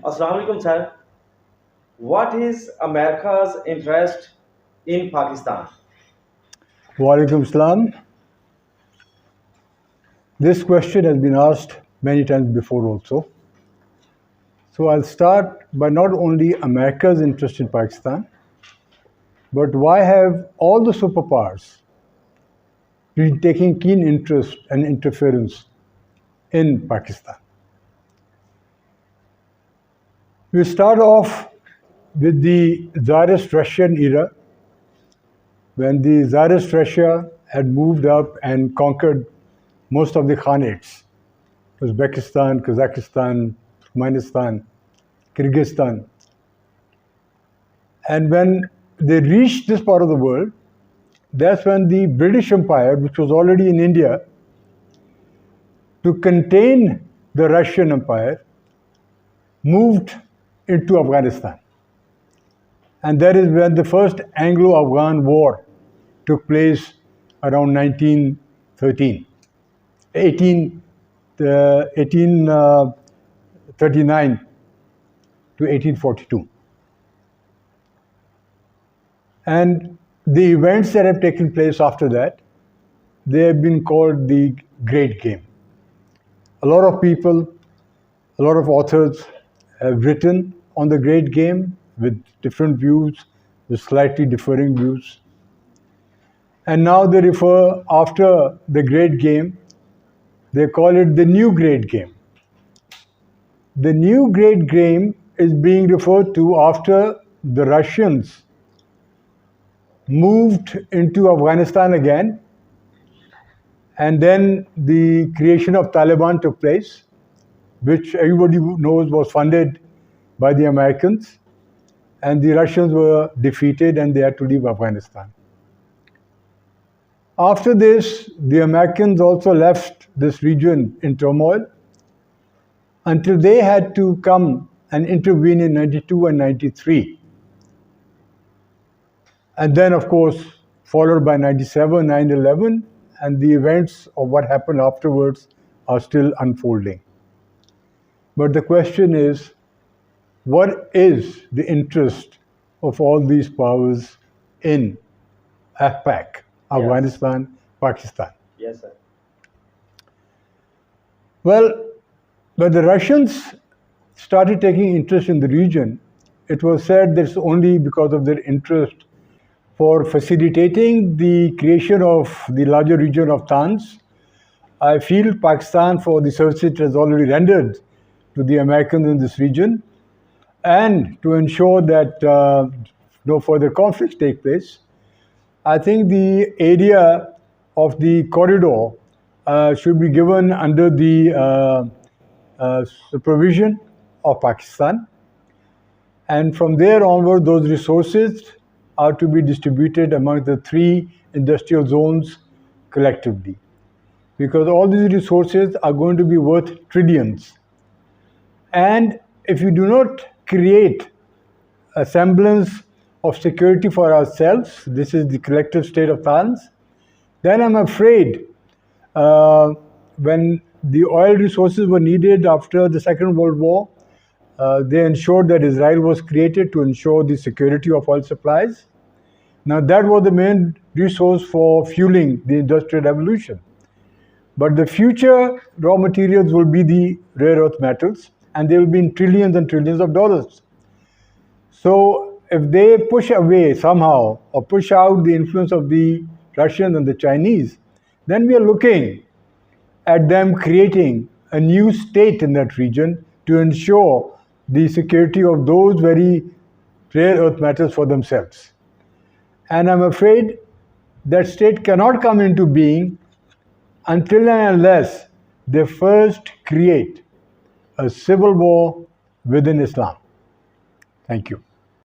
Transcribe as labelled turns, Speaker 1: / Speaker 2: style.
Speaker 1: Assalamu alaikum, sir. What is America's interest in Pakistan?
Speaker 2: Walaikum Salam. This question has been asked many times before also. So I'll start by not only America's interest in Pakistan, but why have all the superpowers been taking keen interest and interference in Pakistan? We start off with the Tsarist Russian era, when the Tsarist Russia had moved up and conquered most of the Khanates, Uzbekistan, Kazakhstan, Turkmenistan, Kyrgyzstan. And when they reached this part of the world, that's when the British Empire, which was already in India, to contain the Russian Empire, moved into Afghanistan. And that is when the first Anglo-Afghan war took place around 1913, 1839 to 1842. And the events that have taken place after that, they have been called the Great Game. A lot of people, a lot of authors have written on the Great Game with different views, with slightly differing views. And now they refer, after the Great Game, they call it the New Great Game. The New Great Game is being referred to after the Russians moved into Afghanistan again, and then the creation of Taliban took place, which everybody knows was funded by the Americans, and the Russians were defeated and they had to leave Afghanistan. After this, the Americans also left this region in turmoil until they had to come and intervene in 92 and 93. And then, of course, followed by 97, 9/11, and the events of what happened afterwards are still unfolding. But the question is, what is the interest of all these powers in AFPAK, Afghanistan, Pakistan?
Speaker 1: Yes, sir.
Speaker 2: Well, when the Russians started taking interest in the region, it was said that it's only because of their interest for facilitating the creation of the larger region of Tans. I feel Pakistan, for the services it has already rendered to the Americans in this region, and to ensure that no further conflicts take place, I think the area of the corridor should be given under the supervision of Pakistan. And from there onward, those resources are to be distributed among the three industrial zones collectively. Because all these resources are going to be worth trillions. And if you do not create a semblance of security for ourselves, this is the collective state of Tans, then I'm afraid when the oil resources were needed after the Second World War, they ensured that Israel was created to ensure the security of oil supplies. Now that was the main resource for fueling the Industrial Revolution. But the future raw materials will be the rare earth metals, and they will be in trillions and trillions of dollars. So if they push away somehow or push out the influence of the Russians and the Chinese, then we are looking at them creating a new state in that region to ensure the security of those very rare earth metals for themselves. And I'm afraid that state cannot come into being until and unless they first create a civil war within Islam. Thank you.